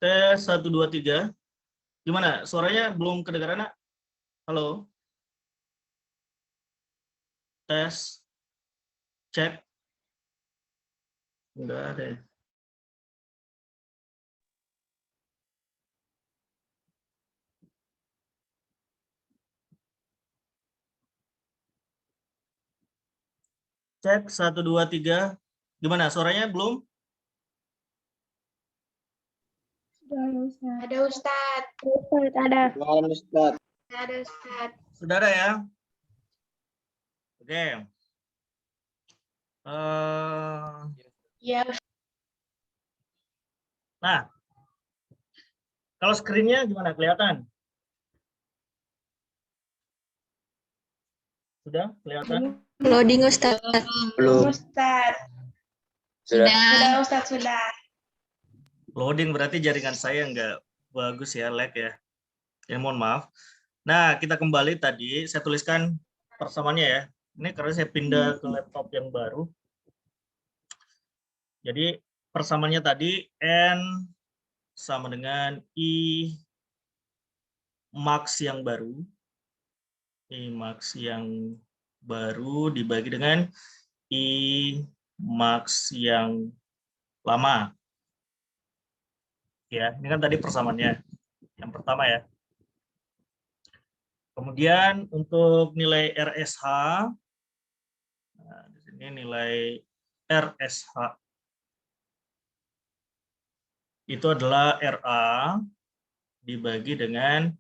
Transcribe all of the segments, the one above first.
Tes 1, 2, 3. Gimana? Suaranya belum kedengaran, Nak? Halo? Tes. Cek. Enggak ada ya. Cek 1, 2, 3. Gimana? Suaranya belum? Ada Ustadz. Ada. Ada Ustadz. Sudah ada ya? Oke. Ya, Nah, kalau screen-nya gimana? Kelihatan? Sudah kelihatan? Loading Ustaz. Belum. Ustadz. Sudah. Sudah Ustadz, sudah. Loading berarti jaringan saya nggak bagus ya, lag ya. Ya, mohon maaf. Nah, kita kembali tadi, saya tuliskan persamaannya ya. Ini karena saya pindah ke laptop yang baru. Jadi, persamaannya tadi, N sama dengan I max yang baru. I max yang baru dibagi dengan I max yang lama. Ya, ini kan tadi persamaannya. Yang pertama ya. Kemudian untuk nilai RSH, nah, di sini nilai RSH itu adalah RA dibagi dengan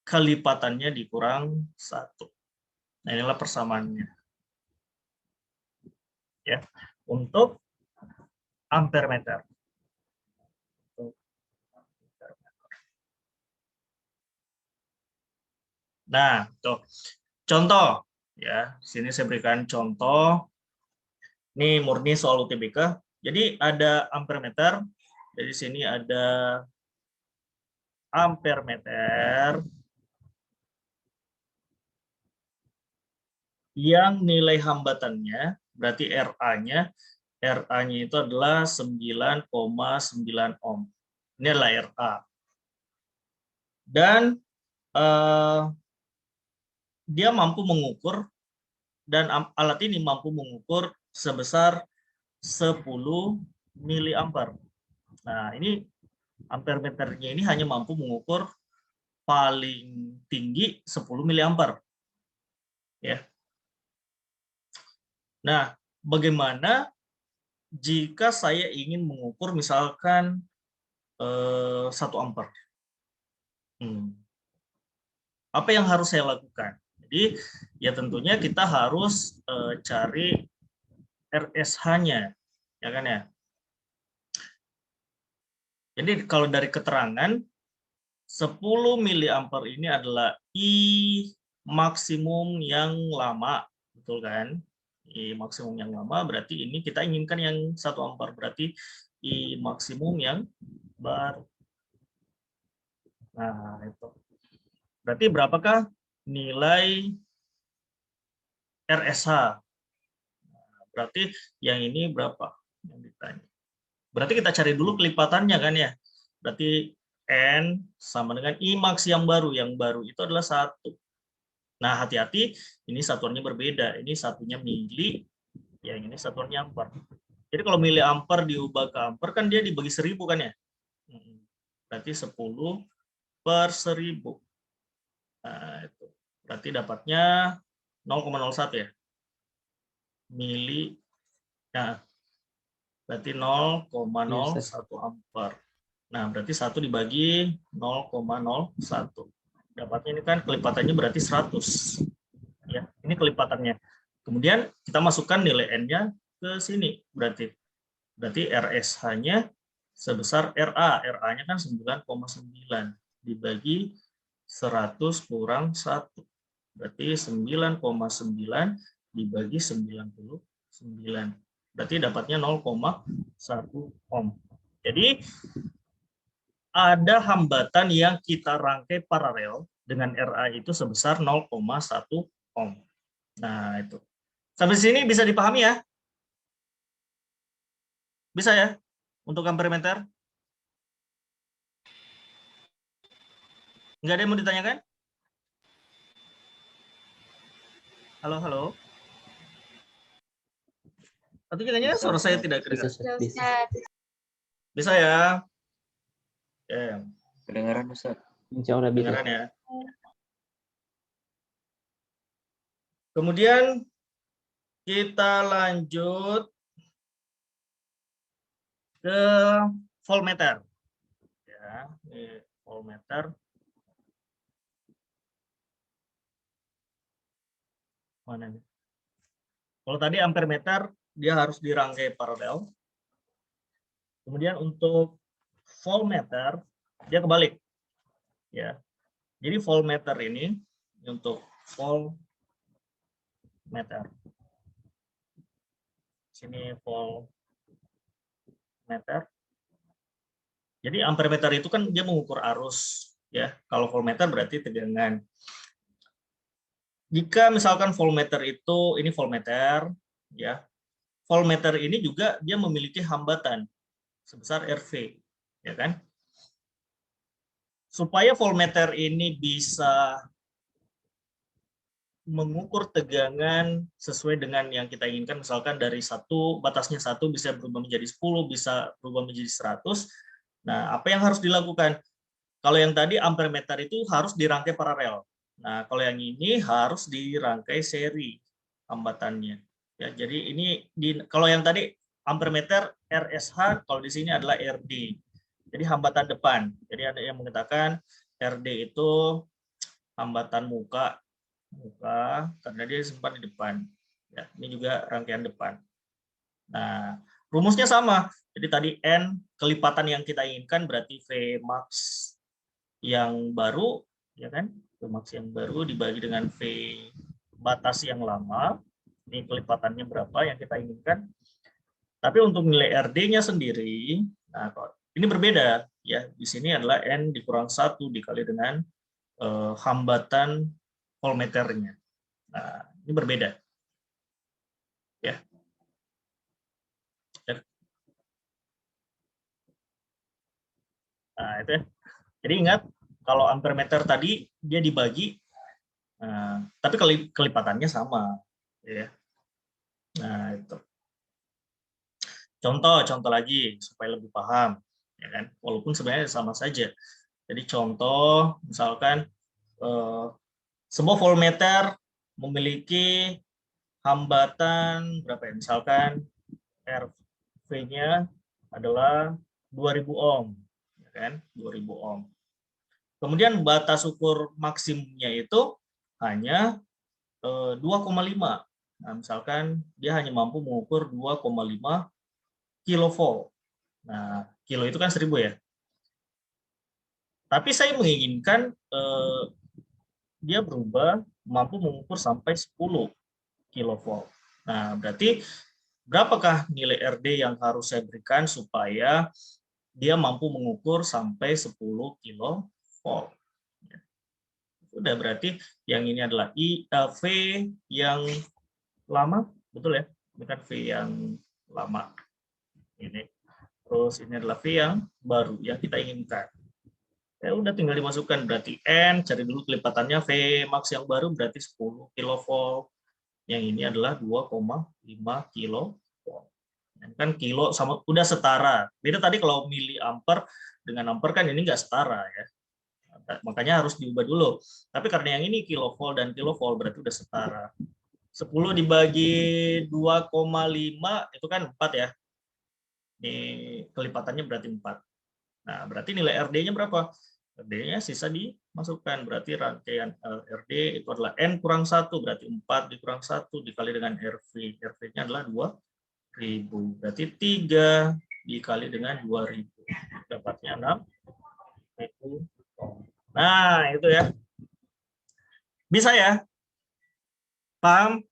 kelipatannya dikurang 1. Nah, inilah persamaannya. Ya, untuk ampere meter. Nah, tuh. Contoh ya, sini saya berikan contoh. Ini murni soal UTBK. Jadi ada ampere meter. Dari sini ada ampere meter yang nilai hambatannya berarti RA-nya itu adalah 9,9 ohm. Ini adalah RA. Dan dia mampu mengukur, dan alat ini mampu mengukur sebesar 10 miliampere. Nah, ini ampere meternya ini hanya mampu mengukur paling tinggi 10 miliampere. Ya. Nah, bagaimana jika saya ingin mengukur misalkan 1 ampere? Apa yang harus saya lakukan? Jadi, ya tentunya kita harus cari RSH-nya, ya kan ya? Jadi kalau dari keterangan 10 miliampere ini adalah I maksimum yang lama, betul kan? I maksimum yang lama berarti ini kita inginkan yang 1 ampere, berarti I maksimum yang baru. Nah, itu. Berarti berapakah nilai RSH? Nah, berarti yang ini berapa? Yang ditanya. Berarti kita cari dulu kelipatannya kan ya. Berarti N sama dengan I max yang baru. Yang baru itu adalah 1. Nah, hati-hati, ini satuannya berbeda. Ini satunya mili, yang ini satuannya ampere. Jadi kalau miliampere diubah ke ampere kan dia dibagi 1000 kan ya. Berarti 10/1000. Nah, itu. Berarti dapatnya 0,01 ya. Mili. Nah, berarti 0,01 ampere. Nah, berarti 1 dibagi 0,01. Dapatnya ini kan kelipatannya berarti 100. Ya, ini kelipatannya. Kemudian kita masukkan nilai N-nya ke sini. Berarti RSH-nya sebesar RA. RA-nya kan 9,9 dibagi 100 kurang 1. Berarti 9,9 dibagi 99. Berarti dapatnya 0,1 ohm. Jadi ada hambatan yang kita rangkai paralel dengan RA itu sebesar 0,1 ohm. Nah, itu. Sampai sini bisa dipahami ya? Bisa ya? Untuk ampere meter? Nggak ada yang mau ditanyakan? Halo, halo. Atau kayaknya suara saya tidak Bisa, kedengaran. bisa. Bisa ya? Ya, Kedengaran Ustaz. Insya Allah bisa. kedengaran ya. Kemudian kita lanjut ke voltmeter. Ya, ini voltmeter. Mana nih? Kalau tadi ampermeter dia harus dirangkai paralel. Kemudian untuk voltmeter dia kebalik. Ya. Jadi voltmeter ini untuk voltmeter. Sini voltmeter. Jadi ampermeter itu kan dia mengukur arus ya. Kalau voltmeter berarti tegangan. Jika misalkan voltmeter itu ini voltmeter ya. Voltmeter ini juga dia memiliki hambatan sebesar RV ya kan. Supaya voltmeter ini bisa mengukur tegangan sesuai dengan yang kita inginkan, misalkan dari batasnya 1 bisa berubah menjadi 10, bisa berubah menjadi 100. Nah, apa yang harus dilakukan? Kalau yang tadi ampermeter itu harus dirangkai paralel. Nah, kalau yang ini harus dirangkai seri hambatannya. Ya, jadi ini kalau yang tadi ampermeter RSH, kalau di sini adalah RD. Jadi hambatan depan. Jadi ada yang mengatakan RD itu hambatan muka karena dia simpan di depan. Ya, ini juga rangkaian depan. Nah, rumusnya sama. Jadi tadi N kelipatan yang kita inginkan berarti V max yang baru, ya kan? V max yang baru dibagi dengan V batas yang lama. Ini kelipatannya berapa yang kita inginkan. Tapi untuk nilai RD-nya sendiri, nah ini berbeda ya. Di sini adalah N dikurang 1 dikali dengan hambatan voltmeternya. Nah, ini berbeda. Ya. Nah, itu ya. Jadi ingat, kalau ampermeter tadi dia dibagi, tapi kelipatannya sama. Ya. Nah, itu. Contoh lagi, supaya lebih paham. Ya kan? Walaupun sebenarnya sama saja. Jadi contoh, misalkan, sebuah voltmeter memiliki hambatan berapa ya? Misalkan RV-nya adalah 2000 ohm, ya kan? 2000 ohm. Kemudian batas ukur maksimumnya itu hanya 2,5. Nah, misalkan dia hanya mampu mengukur 2,5 kilovolt. Nah, kilo itu kan 1000 ya. Tapi saya menginginkan dia berubah mampu mengukur sampai 10 kilovolt. Nah, berarti berapakah nilai RD yang harus saya berikan supaya dia mampu mengukur sampai 10 kilovolt. Sudah, berarti yang ini adalah V yang lama, betul ya? Ini kan V yang lama. Ini. Terus ini adalah V yang baru yang kita inginkan. Ya udah tinggal dimasukkan, berarti N, cari dulu kelipatannya, V max yang baru berarti 10 kilovolt. Yang ini adalah 2,5 kilovolt. Kan kilo sama udah setara. Beda tadi kalau miliampere dengan ampere kan ini enggak setara ya. Makanya harus diubah dulu. Tapi karena yang ini kilovolt dan kilovolt berarti udah setara. 10 dibagi 2,5 itu kan 4 ya. Ini kelipatannya berarti 4. Nah, berarti nilai RD-nya berapa? RD-nya sisa dimasukkan. Berarti rangkaian RD itu adalah N kurang 1, berarti 4 dikurang 1 dikali dengan RV. RV-nya adalah 2000. Berarti 3 dikali dengan 2000. Dapatnya 6.000. Nah, itu ya. Bisa ya? Paham?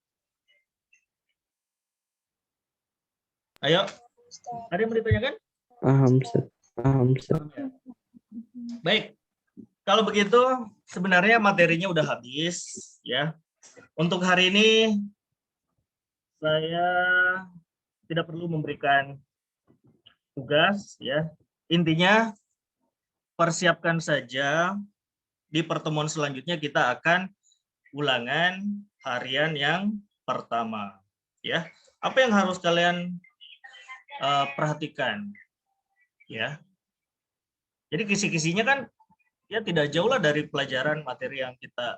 Ayo. Ada yang mau ditanyakan? Paham, Ustaz. Paham, Ustaz. Baik. Kalau begitu, sebenarnya materinya udah habis ya. Untuk hari ini saya tidak perlu memberikan tugas ya. Intinya persiapkan saja di pertemuan selanjutnya kita akan ulangan harian yang pertama. Ya, apa yang harus kalian perhatikan? Ya, jadi kisi-kisinya kan ya tidak jauh lah dari pelajaran materi yang kita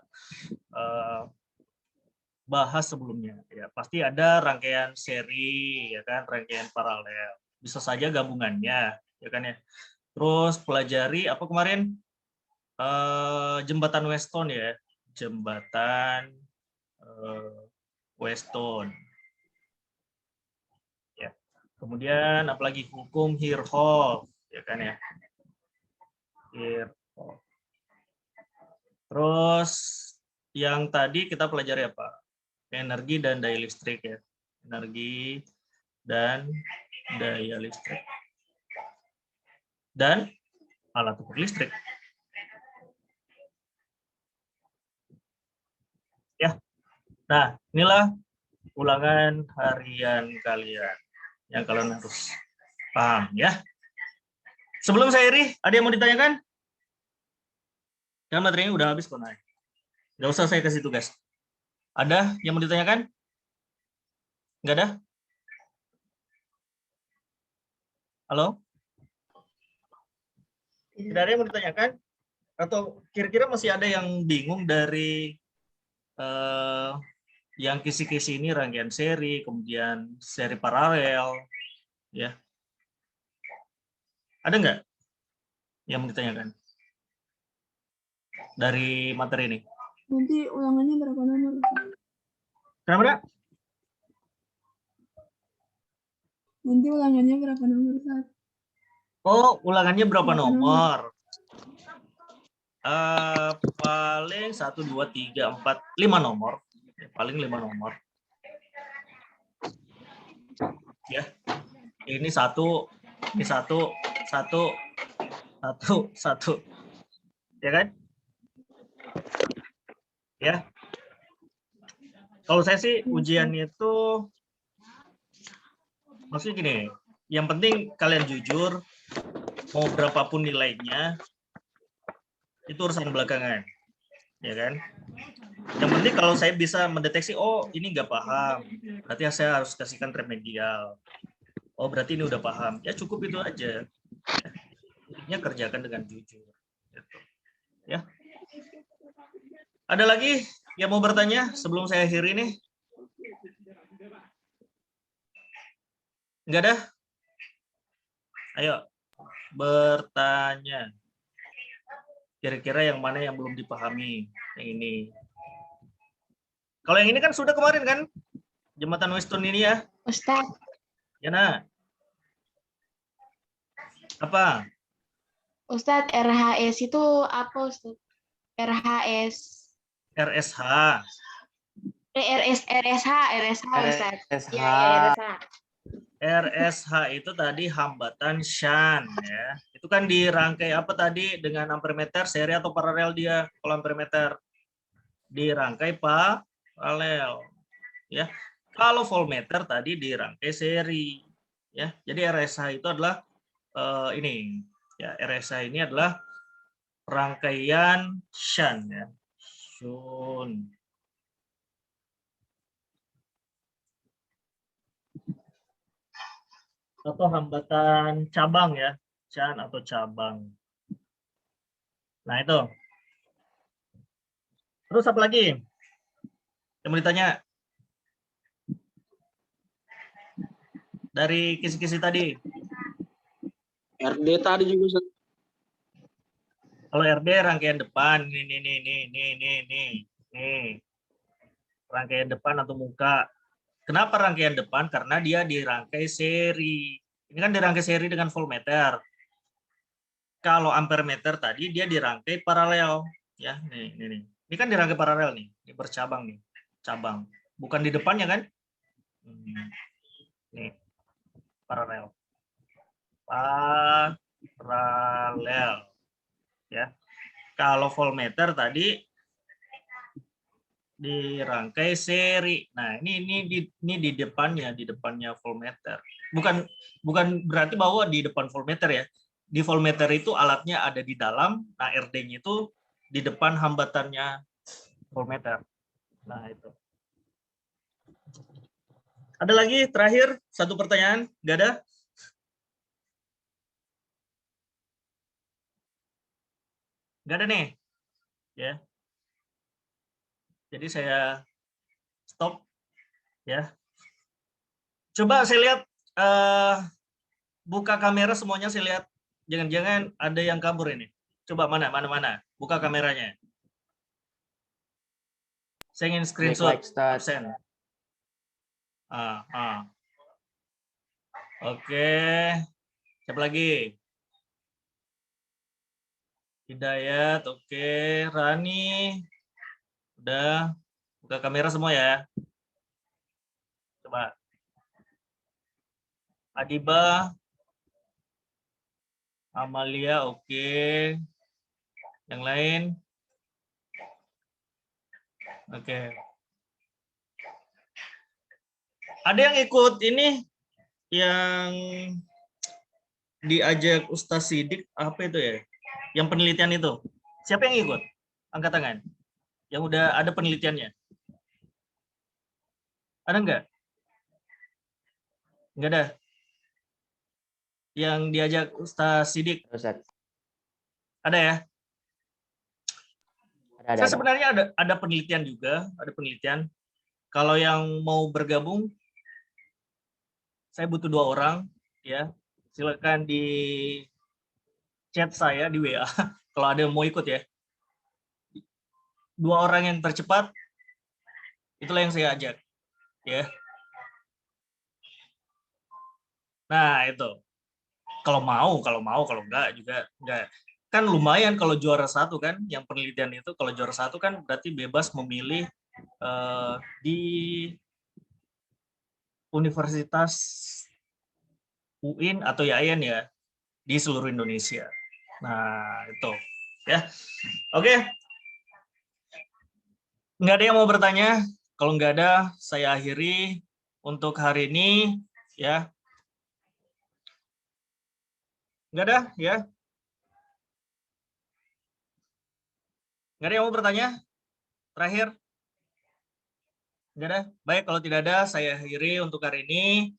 bahas sebelumnya. Ya, pasti ada rangkaian seri, ya kan, rangkaian paralel. Bisa saja gabungannya, ya kan ya. Terus pelajari apa kemarin? Jembatan Weston ya, jembatan Weston. Ya. Kemudian apalagi hukum Hirschhofs, ya kan ya. Hirschhofs. Terus yang tadi kita pelajari apa? Energi dan daya listrik ya. Energi dan daya listrik. Dan alat ukur listrik. Ya. Nah, inilah ulangan harian kalian yang kalian harus paham ya. Sebelum saya akhiri, ada yang mau ditanyakan? Dan materinya udah habis kok, naik. Nggak usah saya kasih tugas. Ada yang mau ditanyakan? Nggak ada? Halo? Tidak ada yang mau ditanyakan? Atau kira-kira masih ada yang bingung dari yang kisi-kisi ini, rangkaian seri, kemudian seri paralel, ya? Ada nggak yang mau ditanyakan dari materi ini? Nanti ulangannya berapa nomor? Kenapa, Kak? Nanti ulangannya berapa nomor, Ustaz? Oh, ulangannya berapa nomor? Paling 1, 2, 3, 4, 5 nomor. Ya, paling 5 nomor. Ya, ini satu, satu. Ya kan? Ya. Kalau saya sih ujian itu maksudnya gini, yang penting kalian jujur, mau berapapun nilainya, itu urusan belakangan, ya kan? Yang penting kalau saya bisa mendeteksi, oh ini nggak paham, berarti saya harus kasihkan remedial. Oh berarti ini udah paham, ya cukup itu aja. Intinya kerjakan dengan jujur. Gitu. Ya. Ada lagi yang mau bertanya sebelum saya akhiri nih? Nggak ada? Ayo bertanya. Kira-kira yang mana yang belum dipahami? Yang ini. Kalau yang ini kan sudah kemarin kan? Jembatan Weston ini ya? Ustaz. Ya, nak. Apa? Ustaz, RHS itu apa, Ustaz? RHS. RSH. RSH, Ustaz. RSH. Ya, RSH. RSH itu tadi hambatan shunt ya. Itu kan dirangkai apa tadi dengan ampermeter seri atau paralel dia kalau ampermeter dirangkai paralel ya. Kalau voltmeter tadi dirangkai seri ya. Jadi RSH itu adalah ini ya, RSH ini adalah rangkaian shunt ya. Shunt. Atau hambatan cabang ya, shunt atau cabang. Nah itu. Terus apa lagi yang mau ditanya dari kisi-kisi tadi? RD tadi juga. Kalau RD rangkaian depan, nih, rangkaian depan atau muka. Kenapa rangkaian depan? Karena dia dirangkai seri. Ini kan dirangkai seri dengan voltmeter. Kalau ampermeter tadi dia dirangkai paralel, ya. Nih. Ini kan dirangkai paralel nih, ini bercabang nih, cabang. Bukan di depannya kan? Nih, paralel. Paralel, ya. Kalau voltmeter tadi dirangkai seri. Nah, ini di depannya voltmeter. Bukan berarti bahwa di depan voltmeter ya. Di voltmeter itu alatnya ada di dalam, nah RD-nya itu di depan hambatannya voltmeter. Nah, itu. Ada lagi terakhir satu pertanyaan? Nggak ada? Nggak ada nih, ya. Jadi saya stop, ya. Coba saya lihat, buka kamera semuanya, saya lihat. Jangan-jangan ada yang kabur ini. Coba mana, buka kameranya. Saya ingin screenshot absen. Oke, siapa lagi? Hidayat, oke. Rani, udah. Buka kamera semua ya. Coba. Adiba, Amalia, oke. Yang lain? Oke. Ada yang ikut ini, yang diajak Ustaz Sidik, apa itu ya? Yang penelitian itu. Siapa yang ikut? Angkat tangan. Yang udah ada penelitiannya. Ada nggak? Nggak ada. Yang diajak Ustaz Sidik. Ustaz. Ada ya? Ada. Saya sebenarnya ada penelitian juga, ada penelitian. Kalau yang mau bergabung, saya butuh 2 orang, ya. Silakan di chat saya di WA kalau ada yang mau ikut ya. 2 orang yang tercepat, itulah yang saya ajak, ya. Nah, itu. Kalau mau, kalau enggak juga enggak. Kan lumayan kalau juara 1 kan, yang penelitian itu kalau juara 1 kan berarti bebas memilih di Universitas UIN atau YAIN ya, di seluruh Indonesia. Nah, itu ya. Oke. Nggak ada yang mau bertanya? Kalau nggak ada, saya akhiri untuk hari ini ya. Nggak ada ya? Nggak ada yang mau bertanya? Terakhir? Nggak ada? Baik, kalau tidak ada, saya akhiri untuk hari ini.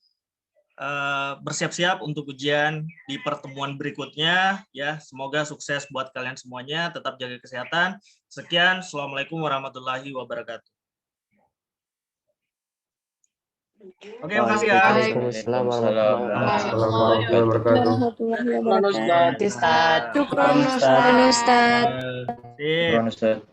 Bersiap-siap untuk ujian di pertemuan berikutnya ya. Semoga sukses buat kalian semuanya, tetap jaga kesehatan. Sekian, Assalamualaikum warahmatullahi wabarakatuh. Oke, makasih ya. Waalaikumsalam warahmatullahi Warahmatullahi wabarakatuh. Syukron, Ustaz. Sip.